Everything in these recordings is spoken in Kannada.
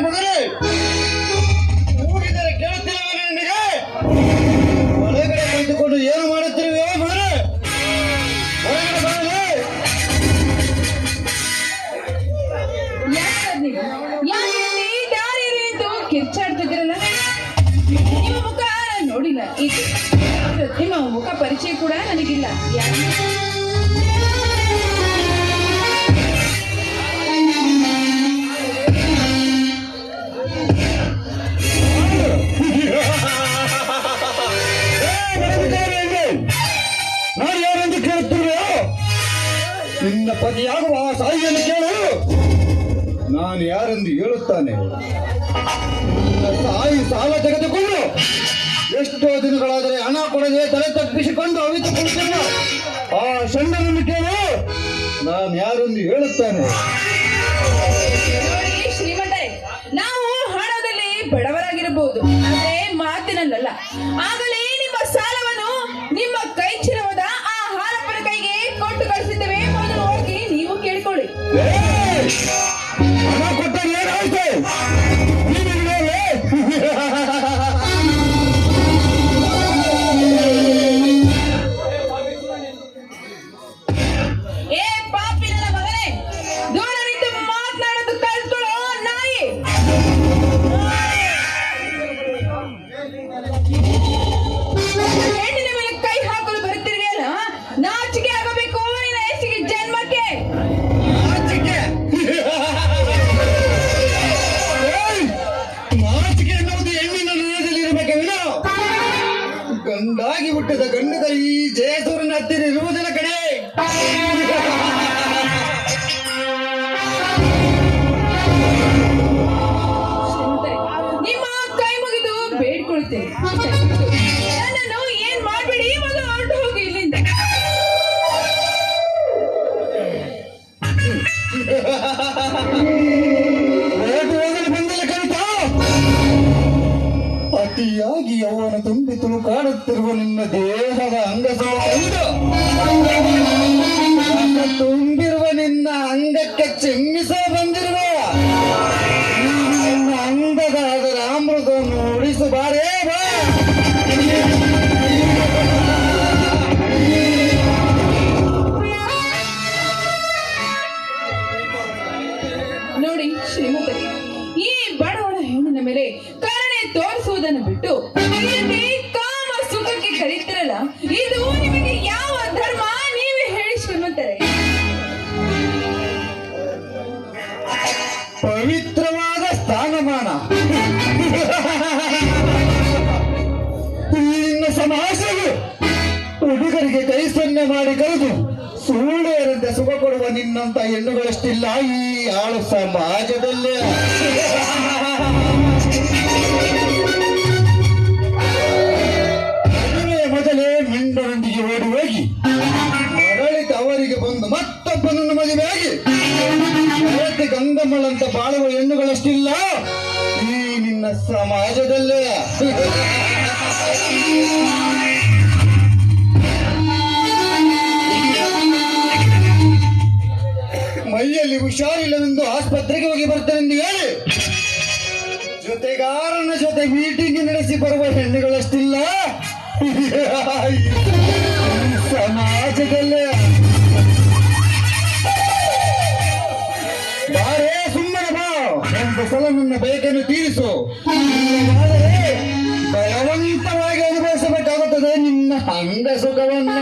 ಮಗನೇ ಕೂಗಿದರೆ ಕೇಳುತ್ತಿರುವ ನಿನಗೆ ಒಳಗಡೆ ಕುಳಿತುಕೊಂಡು ಏನು ಮಾಡುತ್ತಿರುವೆ ಮಗನೇ? ಹೊರಗಡೆ ಬರಲೇ? ಕಿರ್ಚಾಡ್ತಿದ್ದೀರಲ್ಲ, ನಿಮ್ಮ ಮುಖ ನಾನು ನೋಡಿಲ್ಲ. ನಿಮ್ಮ ಮುಖ ಪರಿಚಯ ಕೂಡ ನನಗಿಲ್ಲ. ನಾನು ಯಾರೆಂದು ಕೇಳುತ್ತಿರುವೆಯೋ? ನಿನ್ನ ಪತಿಯಾಗುವ ಸಾಯಿಯನ್ನು ಕೇಳು. ನಾನು ಯಾರೆಂದು ಹೇಳುತ್ತಾನೆ. ಸಾಯಿ ಸಾಲ ತೆಗೆದುಕೊಂಡು ಎಷ್ಟೋ ದಿನಗಳಾದರೆ ಹಣ ಕೊಡದೆ ತಲೆ ತಪ್ಪಿಸಿಕೊಂಡು ಅವಿತುಕೊಳ್ಳುತ್ತಿಲ್ಲ. ಆ ಷಂಡನನ್ನು ಕೇಳು. ನಾನು ಯಾರೆಂದು ಹೇಳುತ್ತಾನೆ. ಶ್ರೀಮಂತರೇ, ನಾವು ಹಣದಲ್ಲಿ ಬಡವರಾಗಿರಬಹುದು, ಆದ್ರೆ ಮಾತಿನಲ್ಲ. ಆಗಲೇ ನಿಮ್ಮ ಸಾಲವನ್ನು ನಿಮ್ಮ ಕೈ ಚಿರವಾದ ಆ ಹಾಲಪ್ಪನ ಕೈಗೆ ಕೊಟ್ಟು ಕಳಿಸಿದ್ದೇವೆ. ಮೊದಲು ಹೋಗಿ ನೀವು ಕೇಳಿಕೊಳ್ಳಿ. ಹಣ ಕೊಟ್ಟಾಗ ಏನಾಯ್ತು? ಏ ಪಾಪಿ ನನ್ನ ಮಗನೇ, ದೂರ ನಿಂತು ಮಾತನಾಡೋದು ಕಲ್ತ್ಕೊಳ್ಳೋ ನಾಯಿ. ಹೆಣ್ಣಿನ ಮೇಲೆ ಕೈ ಹಾಕಲು ಬರುತ್ತಿರುವೆಯಲ್ಲ, ನಾಚಿಕೆ ಆಗಬೇಕು ನಿನ್ನ ಹೆಸರಿಗೆ ಜನ್ಮಕ್ಕೆ. ನಾಚಿಕೆ ಎನ್ನುವುದು ಹೆಣ್ಣಿನ ಹೃದಯದಲ್ಲಿರಬೇಕಲ್ಲ. ಗಂಡಾಗಿ ಹುಟ್ಟಿದ ಗಂಡದ ಈ ಜಯಸೂರನ ಹತ್ತಿರ ಇರುವುದರ ಕಡೆ ನಿಮ್ಮ ಕೈ ಮುಗಿದು ಬೇಡ್ಕೊಳ್ತೇನೆ, ನನ್ನನ್ನು ಏನ್ ಮಾಡ್ಬೇಡಿ. ಮೊದಲು ಹೊರಟು ಹೋಗಿ ಇಲ್ಲಿಂದ. ಬಂದಲ್ಲ ಕವಿತ. ಅತಿಯಾಗಿ ಯೌವನ ತುಂಬಿ ತುಳುಕಾಡುತ್ತಿರುವ ನಿನ್ನ ದೇಹದ ತುಂಬಿರುವ ನಿನ್ನ ಅಂಗಕ್ಕೆ ಚೆಮ್ಮಿಸ ಬಂದಿರುವ ನಿನ್ನ ಅಂಗದ ಅದರ ಅಮೃತವನ್ನು ಉಳಿಸಬಾರೇ ಬಾ. ನೋಡಿ ಶ್ರೀಮಂತರೇ, ಈ ಬಡವನ ಹೆಣ್ಣಿನ ಮೇಲೆ ಕರುಣೆ ತೋರಿಸುವುದನ್ನು ಬಿಟ್ಟು ಇದಕ್ಕೆ ಕಾಮ ಸುಖಕ್ಕೆ ಕರೀತಿರಲ್ಲ, ಇದು ನಿಮಗೆ ಯಾವ ಧರ್ಮ? ನೀವೇ ಹೇಳಿ ಶ್ರೀಮಂತರೇ. ಪವಿತ್ರವಾದ ಸ್ಥಾನಮಾನ ನಿನ್ನ ಸಮಾಜವು ಹುಡುಗರಿಗೆ ಕೈ ಸನ್ನೆ ಮಾಡಿ ಕರೆದು ಸುಳ್ಳೆಯರಂತೆ ಸುಖ ಕೊಡುವ ನಿನ್ನಂತ ಹೆಣ್ಣುಗಳಷ್ಟಿಲ್ಲ ಈ ಆಳು ಸಮಾಜದಲ್ಲೇ. ಮೊದಲೇ ಮಿಂಡರೊಂದಿಗೆ ಓಡಿ ಹೋಗಿ ಮರಳಿತ ಅವರಿಗೆ ಬಂದು ಮತ್ತೊಬ್ಬನನ್ನು ಮದುವೆಯಾಗಿ ಗಂಗಮ್ಮಳಂತ ಬಾಳುವ ಹೆಣ್ಣುಗಳಷ್ಟಿಲ್ಲ ಈ ನಿನ್ನ ಸಮಾಜದಲ್ಲೇ. ಮೈಯಲ್ಲಿ ಹುಷಾರಿಲ್ಲವೆಂದು ಆಸ್ಪತ್ರೆಗೆ ಹೋಗಿ ಬರ್ತೇನೆಂದು ಹೇಳಿ ಜೊತೆಗಾರನ ಜೊತೆ ಮೀಟಿಂಗ್ ನಡೆಸಿ ಬರುವ ಹೆಣ್ಣುಗಳಷ್ಟಿಲ್ಲ ಸಮಾಜದಲ್ಲೇ. ಬಾರೇ ಸುಮ್ಮನೆ ಬಾ, ಒಂದು ಸಲ ನನ್ನ ಬೇಕನ್ನು ತೀರಿಸು. ಬಲವಂತವಾಗಿ ಅನುಭವಿಸಬೇಕಾಗುತ್ತದೆ ನಿನ್ನ ಅಂಗ ಸುಖವನ್ನ.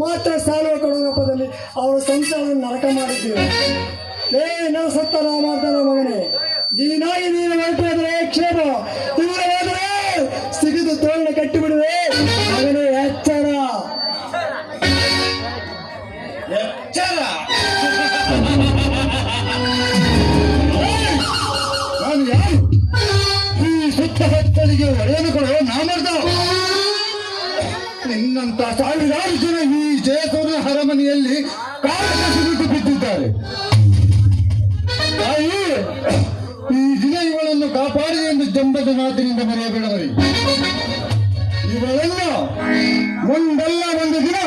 ಮಾತ್ರ ಸಾಲುವ ಕೊಡೋ ರೂಪದಲ್ಲಿ ಅವರ ಸಂಸಾರವನ್ನು ನರಕ ಮಾಡಿದ್ದೀವಿ. ನನ್ನ ಸತ್ತ ರಾಮಾರ್ಧನ ಮಗನೇ, ನೀನಾಗಿ ನೀನು ಹೊರಟಾದ್ರೆ ಕ್ಷೇಮ, ಇಲ್ಲವಾದರೆ ಸಿಗಿದು ತೋರಣ ಕಟ್ಟಿಬಿಡುವೆ ಮಗನೇ. ಎಚ್ಚರ ಎಚ್ಚರ. ನಾನು ಯಾರು? ಈ ಸುತ್ತಮುತ್ತಲಿಗೆ ಒಡೆಯನು ಕೊಡೋ ನಾಮರ್ದ. ನಿನ್ನಂತ ಸಾವಿರಾರು ಜನ ಈ ಜಯಸೂರ್ಯ ಅರಮನೆಯಲ್ಲಿ ಕಾಲಕಸಿಬಿಟ್ಟು ಬಿದ್ದಿದ್ದಾರೆ. ತಾಯಿ, ಈ ದಿನ ಇವಳನ್ನು ಕಾಪಾಡಿ ಎಂದು ಜಂಬದ ಮಾತಿನಿಂದ ಮರೆಯಬೇಡವರಿ. ಇವಳನ್ನು ಒಂದಲ್ಲ ಒಂದು ದಿನ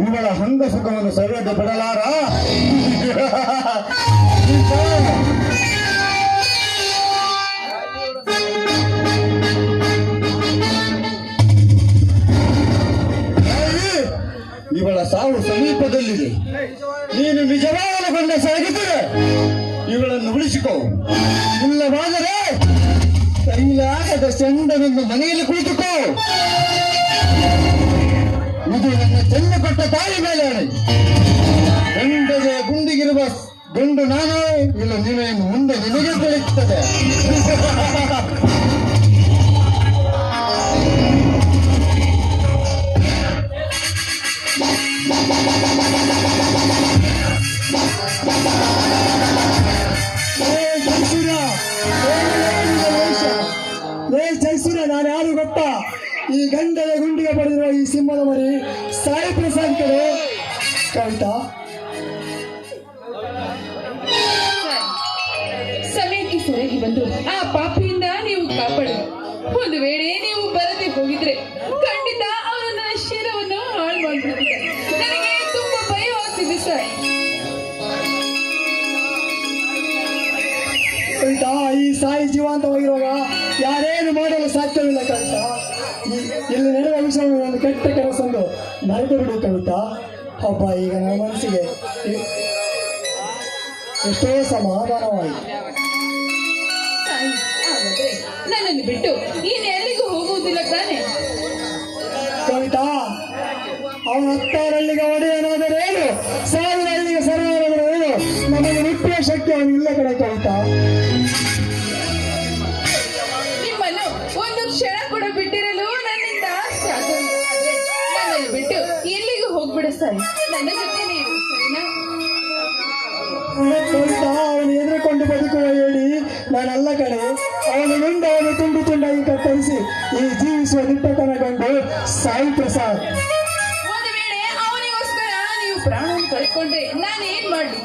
ಇವಳ ಹಂಗ ಸುಖವನ್ನು ಸವಿಯದೆ ಬಿಡಲಾರ. ಇವಳ ಸಾವು ಸಮೀಪದಲ್ಲಿದೆ. ನೀನು ನಿಜವಾದ ಗಂಡಸಾಗಿದ್ದರೆ ಇವಳನ್ನು ಉಳಿಸಿಕೋ, ಇಲ್ಲವಾದರೆ ಕೈಲಾಗದ ಚಂಡನನ್ನು ಮನೆಯಲ್ಲಿ ಕುಳಿತುಕೋ. ಇದು ನನ್ನ ಚೆನ್ನ ಕೊಟ್ಟ ತಾಯಿ ಮೇಲೆ ಅಣೆ. ಗಂಡಗೆ ಗುಂಡಿಗಿರುವ ಗಂಡು ನಾನು, ಇಲ್ಲ ನೀವೇನು ಮುಂದೆ ನಿನಗೆ ತಿಳಿಯುತ್ತದೆ. ಜೈಸೂರ್ಯ, ನಾನು ಯಾರು ಗೊತ್ತಾ? ಈ ಗಂಡದ ಗುಂಡಿಗೆ ಪಡೆದಿರುವ ಈ ಸಿಂಹದ ಮರಿ ಸಾಯಿ ಪ್ರಸಾದ್ ಕಡೆ. ಕವಿತಾ, ಸಮಯಕ್ಕೆ ಸರಿಯಾಗಿ ಬಂದು ಆ ಪಾಪಿಯಿಂದ ನೀವು ಕಾಪಾಡಿ. ಒಂದು ವೇಳೆ ನೀವು ಬರದೆ ಹೋಗಿದ್ರೆ ಖಂಡಿತ ಅವನು ನನ್ನ ಶಿರವನ್ನು ಹಾಳು ಮಾಡಿಬಿಟ್ಟಿದ್ದೆ. ನನಗೆ ತುಂಬಾ ಭಯವಾಗ್ತಿದೆ ಸರ್. ಕವಿತಾ, ಈ ಸಾಯಿ ಜೀವಂತವಾಗಿರುವಾಗ ಯಾರೇನು ಮಾಡಲು ಸಾಧ್ಯವಿಲ್ಲ ಕವಿತಾ. ಇಲ್ಲಿ ನಡೆದ ವಿಷಯವನ್ನು ಒಂದು ಕೆಟ್ಟ ಕೆಲಸವನ್ನು ಮರೆತು ಬಿಡು ಕವಿತಾ. ಹಬ್ಬ, ಈಗ ನನ್ನ ಮನಸ್ಸಿಗೆ ಎಷ್ಟೋ ಸಮಾಧಾನವಾಯಿತು. ಸಾಯಿ, ಹಾಗಾದ್ರೆ ನನ್ನನ್ನು ಬಿಟ್ಟು ಇನ್ನೆಲ್ಲಿಗೂ ಹೋಗುವುದಿಲ್ಲ ತಾನೆ? ಕವಿತಾ, ಅವನ 10 ಒಡೆಯನಾದರೇನು, 1000 ಸರಳಾದರೇನು, ನಮಗೆ ಮುಟ್ಟುವ ಶಕ್ತಿ ಅವನಿಲ್ಲ ಕಡೆ ಕವಿತಾ. ನಿಮ್ಮನ್ನು ಒಂದು ಕ್ಷಣ ಕೂಡ ಬಿಟ್ಟಿರಲು ನನ್ನಿಂದ ಸಾಧ್ಯವಿಲ್ಲ. ಆದ್ರೆ ನನ್ನನ್ನು ಬಿಟ್ಟು ಎಲ್ಲಿಗೂ ಹೋಗ್ಬಿಡ ಸಾಯಿ, ನನ್ನ ಜೊತೆ ನೀರು ಸರಿನಾ? ಕವಿತಾ, ಅವನು ಎದುರುಕೊಂಡು ಬದುಕುವ ಹೇಳಿ ನಾನಲ್ಲ ಕಡೆ. ಅವನು ಮುಂದೆ ಅವನು ತುಂಡು ತುಂಡಾಗಿ ಕತ್ತರಿಸಿ ಈ ಜೀವಿಸುವ ದಿಟ್ಟತನ ಕಂಡು ಸಾಯಿ ಪ್ರಸಾದ್. ಒಂದು ವೇಳೆ ಅವನಿಗೋಸ್ಕರ ನೀವು ಪ್ರಾಣವನ್ನು ಕಳ್ಕೊಂಡ್ರೆ ನಾನೇನ್ ಮಾಡ್ಲಿ?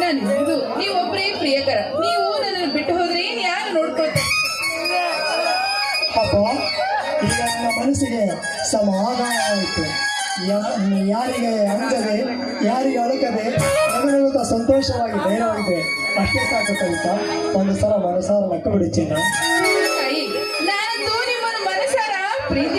ನಾನು ಇದು ನೀವೊಬ್ಬರೇ ಪ್ರಿಯಕರ. ನೀವು ನನ್ನನ್ನು ಬಿಟ್ಟು ಹೋದ್ರೆ ಯಾರು ನೋಡ್ಕೊಳ್ತಾರೆ? ಅಪ್ಪ, ಈಗ ನನ್ನ ಮನಸ್ಸಿಗೆ ಸಮಾಧಾನವಾಯಿತು. ಯಾರಿಗೆ ಅಂಜದೆ, ಯಾರಿಗೆ ಅಳಕದೆ, ನಗರದ ಸಂತೋಷವಾಗಿ ಧೈರ್ಯವಾಗಿದೆ. ಅಷ್ಟೇ ಸಾಕು ಕವಿತಾ. ಒಂದು ಸಲ ಮನಸಾರ ನಕ್ಕ ಬಿಡಿ ಚಿನ್ನ. ತಾಯಿ, ನಾನಂತೂ ನಿಮ್ಮನ್ನು ಮನಸಾರ ಪ್ರೀತಿ